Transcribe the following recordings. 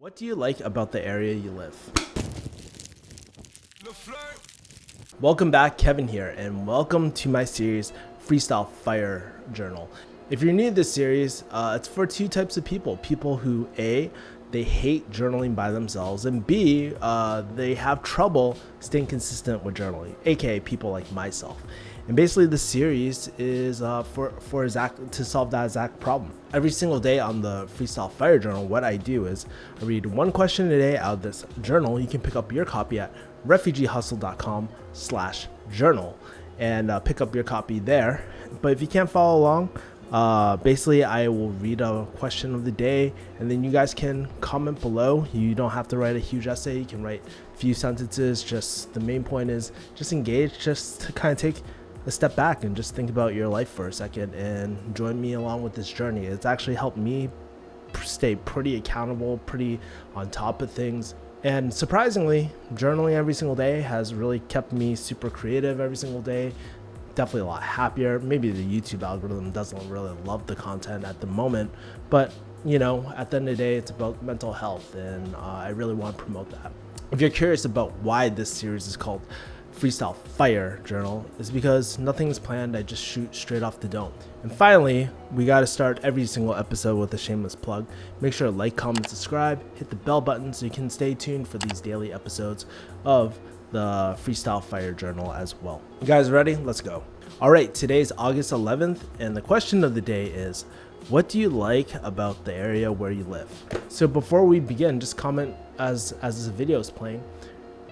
What do you like about the area you live? Welcome back, Kevin here, and welcome to my series, Freestyle Fire Journal. If you're new to this series, it's for two types of people. People who, A, they hate journaling by themselves, and B, they have trouble staying consistent with journaling, aka people like myself. And basically the series is to solve that exact problem. Every single day on the Freestyle Fire Journal, what I do is I read one question a day out of this journal. You can pick up your copy at refugiehustle.com/journal and pick up your copy there. But if you can't follow along, basically I will read a question of the day and then you guys can comment below. You don't have to write a huge essay. You can write a few sentences. Just the main point is just engage, just to kind of take a step back and just think about your life for a second and join me along with this journey. It's actually helped me stay pretty accountable, pretty on top of things. And surprisingly, journaling every single day has really kept me super creative every single day. Definitely a lot happier. Maybe the YouTube algorithm doesn't really love the content at the moment, but you know, at the end of the day, it's about mental health, and I really want to promote that. If you're curious about why this series is called Freestyle Fire Journal, is because nothing's planned. I just shoot straight off the dome. And finally, we got to start every single episode with a shameless plug. Make sure to like, comment, subscribe, hit the bell button so you can stay tuned for these daily episodes of the Freestyle Fire Journal as well. You guys ready? Let's go. All right, today's August 11th, and the question of the day is, what do you like about the area where you live? So before we begin, just comment as this video is playing.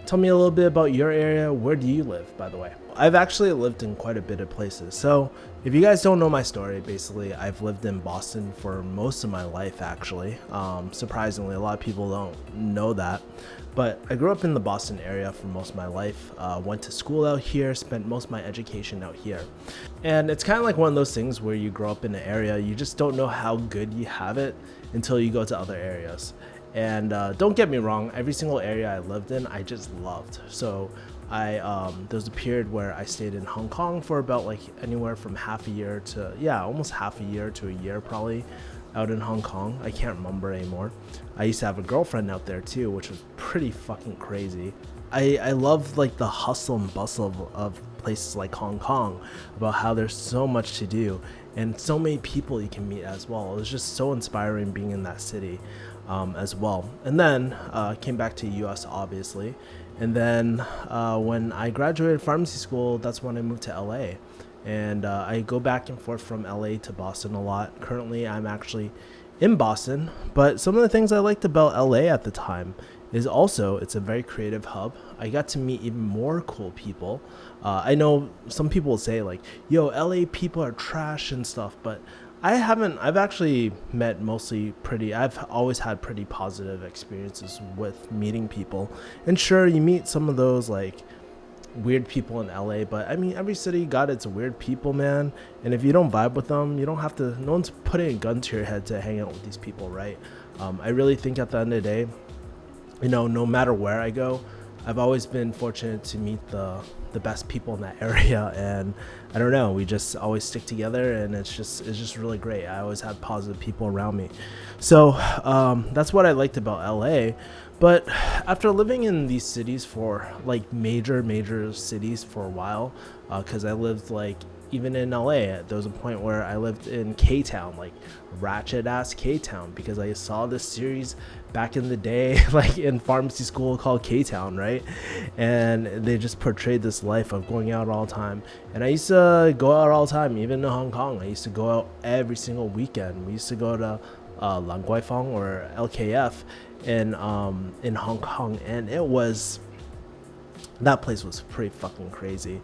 Tell me a little bit about your area. Where do you live, by the way? I've actually lived in quite a bit of places. So if you guys don't know my story, basically I've lived in Boston for most of my life, actually. Surprisingly, a lot of people don't know that. But I grew up in the Boston area for most of my life. Went to school out here, spent most of my education out here. And it's kind of like one of those things where you grow up in an area, you just don't know how good you have it until you go to other areas. And don't get me wrong, every single area I lived in, I just loved. So there was a period where I stayed in Hong Kong for about like anywhere from half a year to, almost half a year to a year probably out in Hong Kong. I can't remember anymore. I used to have a girlfriend out there too, which was pretty fucking crazy. I love like the hustle and bustle of places like Hong Kong, about how there's so much to do and so many people you can meet as well. It was just so inspiring being in that city as well. And then came back to US obviously, and then when I graduated pharmacy school, that's when I moved to LA. And I go back and forth from LA to Boston a lot. Currently I'm actually in Boston, but some of the things I liked about LA at the time is also it's a very creative hub. I got to meet even more cool people. I know some people will say like, yo, LA people are trash and stuff, but I've actually met I've always had pretty positive experiences with meeting people. And sure, you meet some of those like weird people in LA, but I mean, every city got its weird people, man. And if you don't vibe with them, you don't have to, no one's putting a gun to your head to hang out with these people, right? I really think at the end of the day, you know, no matter where I go, I've always been fortunate to meet the best people in that area, and I don't know, we just always stick together, and it's just really great. I always had positive people around me. So that's what I liked about LA. But after living in these cities for like major cities for a while, because I lived like even in LA, there was a point where I lived in K-Town, like ratchet ass K-Town, because I saw this series back in the day, like in pharmacy school, called K-Town, right? And they just portrayed this life of going out all the time. And I used to go out all the time, even in Hong Kong. I used to go out every single weekend. We used to go to Lang Kwai Fong or LKF in Hong Kong, and that place was pretty fucking crazy.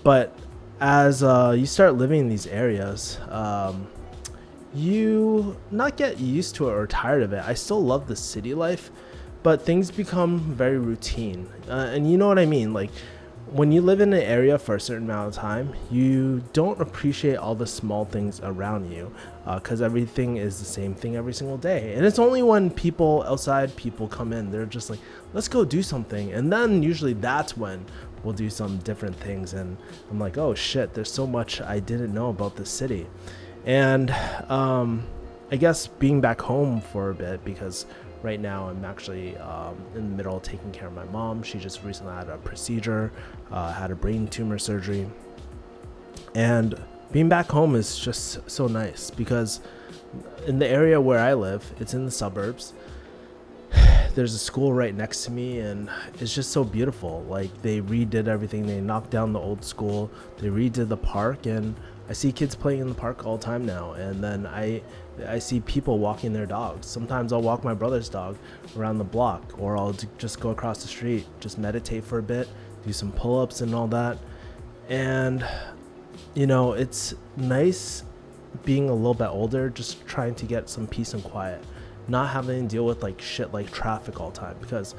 But as you start living in these areas, you not get used to it or tired of it. I still love the city life, but things become very routine. And you know what I mean? Like when you live in an area for a certain amount of time, you don't appreciate all the small things around you because everything is the same thing every single day. And it's only when outside people come in, they're just like, let's go do something. And then usually that's when we'll do some different things. And I'm like, oh shit, there's so much I didn't know about the city. And I guess being back home for a bit, because right now I'm actually in the middle of taking care of my mom. She just recently had a procedure, had a brain tumor surgery. And being back home is just so nice because in the area where I live, it's in the suburbs. There's a school right next to me, and it's just so beautiful. Like, they redid everything. They knocked down the old school, they redid the park, and I see kids playing in the park all the time now. And then I see people walking their dogs. Sometimes I'll walk my brother's dog around the block, or I'll just go across the street, just meditate for a bit, do some pull-ups and all that. And it's nice being a little bit older, just trying to get some peace and quiet, not having to deal with like shit like traffic all the time. Because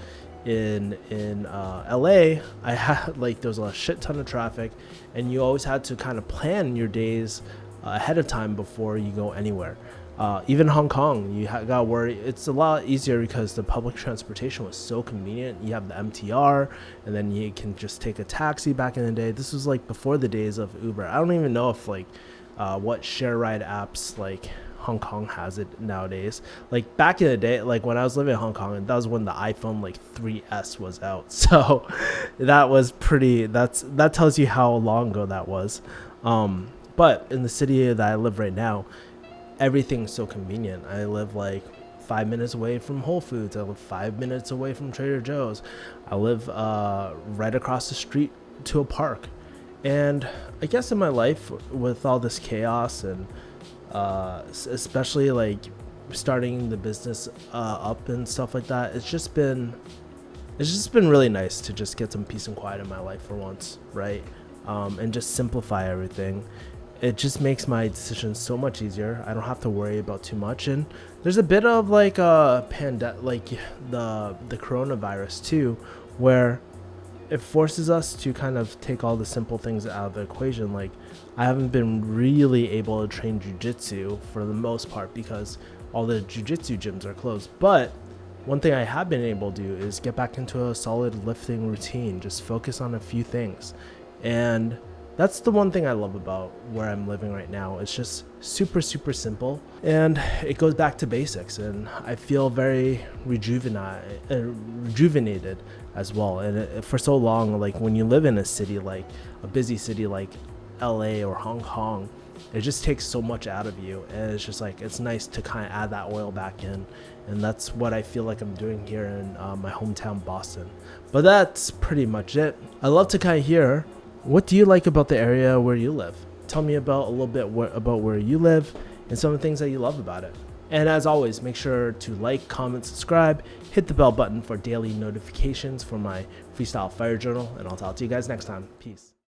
in LA, I had like there was a shit ton of traffic, and you always had to kind of plan your days ahead of time before you go anywhere. Even Hong Kong, you gotta worry. It's a lot easier because the public transportation was so convenient. You have the MTR, and then you can just take a taxi. Back in the day, this was like before the days of Uber. I don't even know if like what share ride apps like Hong Kong has it nowadays. Like back in the day, like when I was living in Hong Kong, and that was when the iPhone like 3S was out. So that was that tells you how long ago that was. But in the city that I live right now, everything's so convenient. I live like 5 minutes away from Whole Foods. I live 5 minutes away from Trader Joe's. I live right across the street to a park. And I guess in my life, with all this chaos and especially like starting the business up and stuff like that, it's just been really nice to just get some peace and quiet in my life for once, right? And just simplify everything. It just makes my decisions so much easier. I don't have to worry about too much. And there's a bit of like a like the coronavirus too, where it forces us to kind of take all the simple things out of the equation. Like, I haven't been really able to train jiu-jitsu for the most part because all the jiu-jitsu gyms are closed. But one thing I have been able to do is get back into a solid lifting routine, just focus on a few things. And that's the one thing I love about where I'm living right now. It's just super, super simple, and it goes back to basics, and I feel very rejuvenated as well. And for so long, like when you live in a city, like a busy city like LA or Hong Kong, it just takes so much out of you, and it's just like it's nice to kind of add that oil back in. And that's what I feel like I'm doing here in my hometown, Boston. But that's pretty much it. I love to kind of hear, what do you like about the area where you live? Tell me about a little bit about where you live and some of the things that you love about it. And as always, make sure to like, comment, subscribe, hit the bell button for daily notifications for my Freestyle Fire Journal, and I'll talk to you guys next time. Peace.